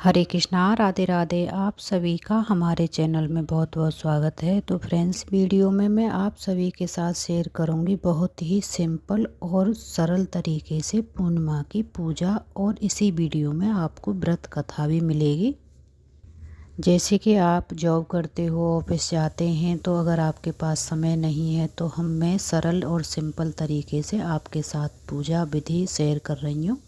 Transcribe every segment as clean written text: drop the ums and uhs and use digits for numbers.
हरे कृष्णा, राधे राधे। आप सभी का हमारे चैनल में बहुत बहुत स्वागत है। तो फ्रेंड्स, वीडियो में मैं आप सभी के साथ शेयर करूंगी बहुत ही सिंपल और सरल तरीके से पूर्णिमा की पूजा, और इसी वीडियो में आपको व्रत कथा भी मिलेगी। जैसे कि आप जॉब करते हो, ऑफिस जाते हैं, तो अगर आपके पास समय नहीं है तो मैं सरल और सिंपल तरीके से आपके साथ पूजा विधि शेयर कर रही हूँ,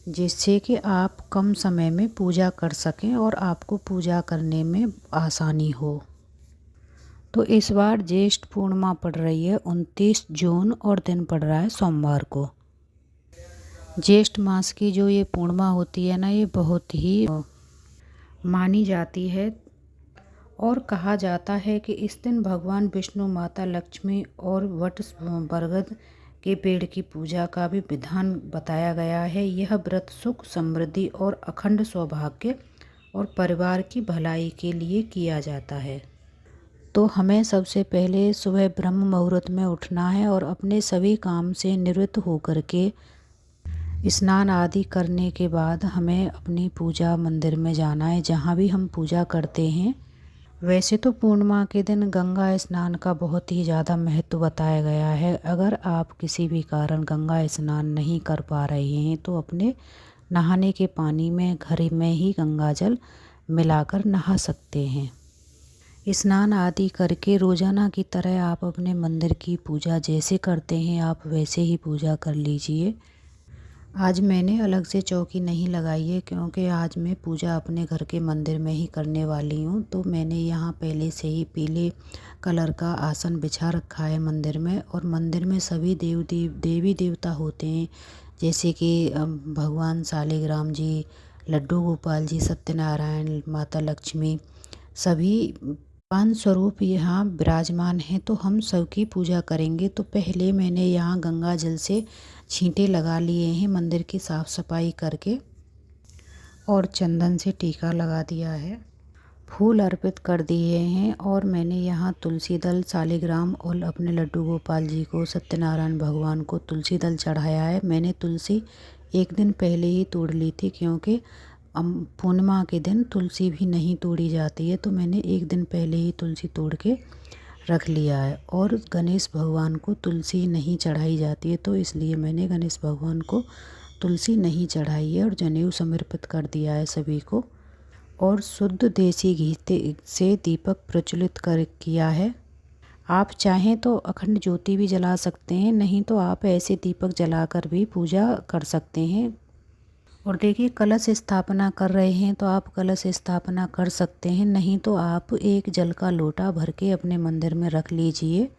जिससे कि आप कम समय में पूजा कर सकें और आपको पूजा करने में आसानी हो। तो इस बार ज्येष्ठ पूर्णिमा पड़ रही है 29 जून और दिन पड़ रहा है सोमवार को। ज्येष्ठ मास की जो ये पूर्णिमा होती है ना, ये बहुत ही मानी जाती है, और कहा जाता है कि इस दिन भगवान विष्णु, माता लक्ष्मी और वट बरगद के पेड़ की पूजा का भी विधान बताया गया है। यह व्रत सुख, समृद्धि और अखंड सौभाग्य और परिवार की भलाई के लिए किया जाता है। तो हमें सबसे पहले सुबह ब्रह्म मुहूर्त में उठना है और अपने सभी काम से निवृत्त होकर के स्नान आदि करने के बाद हमें अपनी पूजा मंदिर में जाना है, जहाँ भी हम पूजा करते हैं। वैसे तो पूर्णिमा के दिन गंगा स्नान का बहुत ही ज़्यादा महत्व बताया गया है। अगर आप किसी भी कारण गंगा स्नान नहीं कर पा रहे हैं तो अपने नहाने के पानी में घर में ही गंगा जल मिलाकर नहा सकते हैं। स्नान आदि करके रोज़ाना की तरह आप अपने मंदिर की पूजा जैसे करते हैं, आप वैसे ही पूजा कर लीजिए। आज मैंने अलग से चौकी नहीं लगाई है, क्योंकि आज मैं पूजा अपने घर के मंदिर में ही करने वाली हूँ। तो मैंने यहाँ पहले से ही पीले कलर का आसन बिछा रखा है मंदिर में, और मंदिर में सभी देवी देवता होते हैं, जैसे कि भगवान शालिग्राम जी, लड्डू गोपाल जी, सत्यनारायण, माता लक्ष्मी, सभी पांच स्वरूप यहाँ विराजमान हैं। तो हम सबकी पूजा करेंगे। तो पहले मैंने यहाँ गंगा जल से छींटे लगा लिए हैं मंदिर की साफ़ सफाई करके, और चंदन से टीका लगा दिया है, फूल अर्पित कर दिए हैं। और मैंने यहाँ तुलसी दल, शालिग्राम और अपने लड्डू गोपाल जी को, सत्यनारायण भगवान को तुलसी दल चढ़ाया है। मैंने तुलसी एक दिन पहले ही तोड़ ली थी, क्योंकि पूर्णिमा के दिन तुलसी भी नहीं तोड़ी जाती है। तो मैंने एक दिन पहले ही तुलसी तोड़ के रख लिया है। और गणेश भगवान को तुलसी नहीं चढ़ाई जाती है, तो इसलिए मैंने गणेश भगवान को तुलसी नहीं चढ़ाई है, और जनेऊ समर्पित कर दिया है सभी को। और शुद्ध देसी घी से दीपक प्रज्वलित कर किया है। आप चाहें तो अखंड ज्योति भी जला सकते हैं, नहीं तो आप ऐसे दीपक जलाकर भी पूजा कर सकते हैं। और देखिए, कलश स्थापना कर रहे हैं तो आप कलश स्थापना कर सकते हैं, नहीं तो आप एक जल का लोटा भर के अपने मंदिर में रख लीजिए।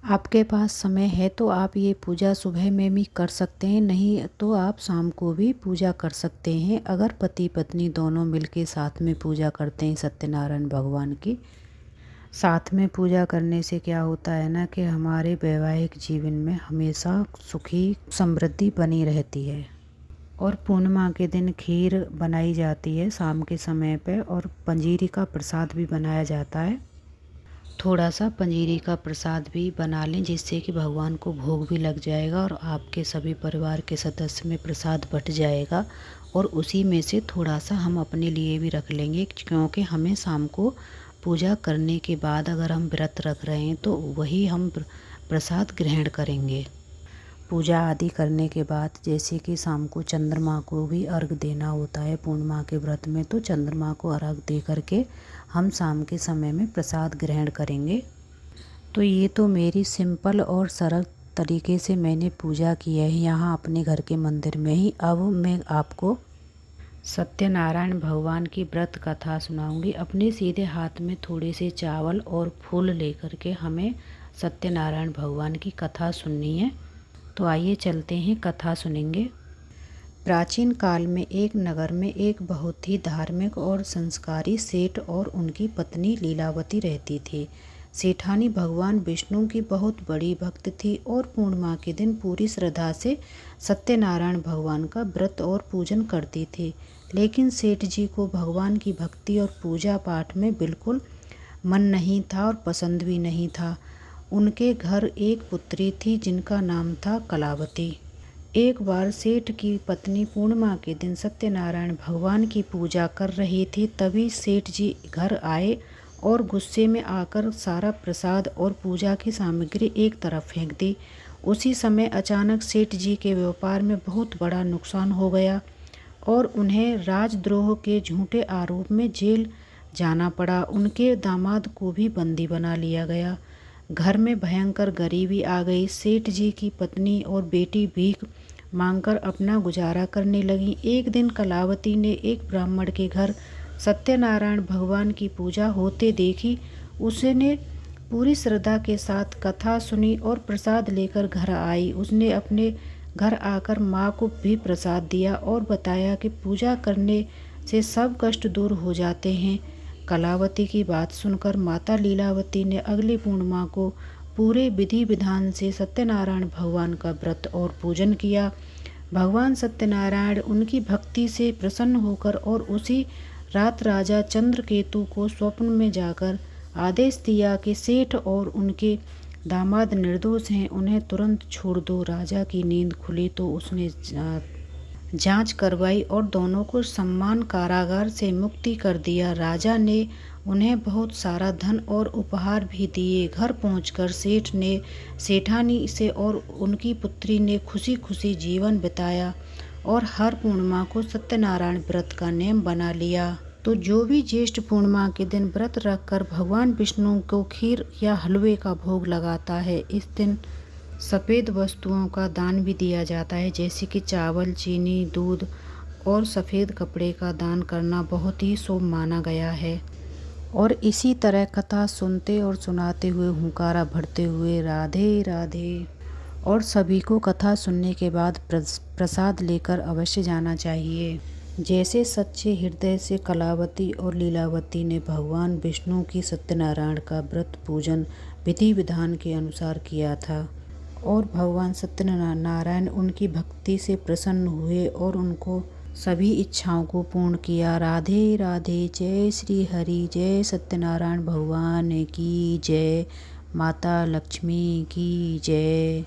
आपके पास समय है तो आप ये पूजा सुबह में भी कर सकते हैं, नहीं तो आप शाम को भी पूजा कर सकते हैं। अगर पति पत्नी दोनों मिलके साथ में पूजा करते हैं सत्यनारायण भगवान की, साथ में पूजा करने से क्या होता है ना, कि हमारे वैवाहिक जीवन में हमेशा सुखी समृद्धि बनी रहती है। और पूर्णिमा के दिन खीर बनाई जाती है शाम के समय पे, और पंजीरी का प्रसाद भी बनाया जाता है। थोड़ा सा पंजीरी का प्रसाद भी बना लें, जिससे कि भगवान को भोग भी लग जाएगा और आपके सभी परिवार के सदस्य में प्रसाद बँट जाएगा। और उसी में से थोड़ा सा हम अपने लिए भी रख लेंगे, क्योंकि हमें शाम को पूजा करने के बाद अगर हम व्रत रख रहे हैं तो वही हम प्रसाद ग्रहण करेंगे। पूजा आदि करने के बाद, जैसे कि शाम को चंद्रमा को भी अर्घ देना होता है पूर्णिमा के व्रत में, तो चंद्रमा को अर्घ दे करके हम शाम के समय में प्रसाद ग्रहण करेंगे। तो ये तो मेरी सिंपल और सरल तरीके से मैंने पूजा की है यहाँ अपने घर के मंदिर में ही। अब मैं आपको सत्यनारायण भगवान की व्रत कथा सुनाऊंगी। अपने सीधे हाथ में थोड़े से चावल और फूल लेकर के हमें सत्यनारायण भगवान की कथा सुननी है। तो आइए चलते हैं, कथा सुनेंगे। प्राचीन काल में एक नगर में एक बहुत ही धार्मिक और संस्कारी सेठ और उनकी पत्नी लीलावती रहती थी। सेठानी भगवान विष्णु की बहुत बड़ी भक्त थी और पूर्णिमा के दिन पूरी श्रद्धा से सत्यनारायण भगवान का व्रत और पूजन करती थी। लेकिन सेठ जी को भगवान की भक्ति और पूजा पाठ में बिल्कुल मन नहीं था और पसंद भी नहीं था। उनके घर एक पुत्री थी जिनका नाम था कलावती। एक बार सेठ की पत्नी पूर्णिमा के दिन सत्यनारायण भगवान की पूजा कर रहे थे। तभी सेठ जी घर आए और गुस्से में आकर सारा प्रसाद और पूजा की सामग्री एक तरफ फेंक दी। उसी समय अचानक सेठ जी के व्यापार में बहुत बड़ा नुकसान हो गया और उन्हें राजद्रोह के झूठे आरोप में जेल जाना पड़ा। उनके दामाद को भी बंदी बना लिया गया। घर में भयंकर गरीबी आ गई। सेठ जी की पत्नी और बेटी भीख मांगकर अपना गुजारा करने लगी। एक दिन कलावती ने एक ब्राह्मण के घर सत्यनारायण भगवान की पूजा होते देखी। उसने पूरी श्रद्धा के साथ कथा सुनी और प्रसाद लेकर घर आई। उसने अपने घर आकर माँ को भी प्रसाद दिया और बताया कि पूजा करने से सब कष्ट दूर हो जाते हैं। कलावती की बात सुनकर माता लीलावती ने अगली पूर्णिमा को पूरे विधि विधान से सत्यनारायण भगवान का व्रत और पूजन किया। भगवान सत्यनारायण उनकी भक्ति से प्रसन्न होकर और उसी रात राजा चंद्रकेतु को स्वप्न में जाकर आदेश दिया कि सेठ और उनके दामाद निर्दोष हैं, उन्हें तुरंत छोड़ दो। राजा की नींद खुली तो उसने जांच करवाई और दोनों को सम्मान कारागार से मुक्ति कर दिया। राजा ने उन्हें बहुत सारा धन और उपहार भी दिए। घर पहुंचकर सेठ ने सेठानी से और उनकी पुत्री ने खुशी खुशी जीवन बिताया और हर पूर्णिमा को सत्यनारायण व्रत का नियम बना लिया। तो जो भी ज्येष्ठ पूर्णिमा के दिन व्रत रखकर भगवान विष्णु को खीर या हलवे का भोग लगाता है, इस दिन सफ़ेद वस्तुओं का दान भी दिया जाता है, जैसे कि चावल, चीनी, दूध और सफ़ेद कपड़े का दान करना बहुत ही शुभ माना गया है। और इसी तरह कथा सुनते और सुनाते हुए हुंकारा भरते हुए राधे राधे। और सभी को कथा सुनने के बाद प्रसाद लेकर अवश्य जाना चाहिए। जैसे सच्चे हृदय से कलावती और लीलावती ने भगवान विष्णु की सत्यनारायण का व्रत पूजन विधि विधान के अनुसार किया था और भगवान सत्यनारायण उनकी भक्ति से प्रसन्न हुए और उनको सभी इच्छाओं को पूर्ण किया। राधे राधे। जय श्री हरि। जय सत्यनारायण भगवान की जय। माता लक्ष्मी की जय।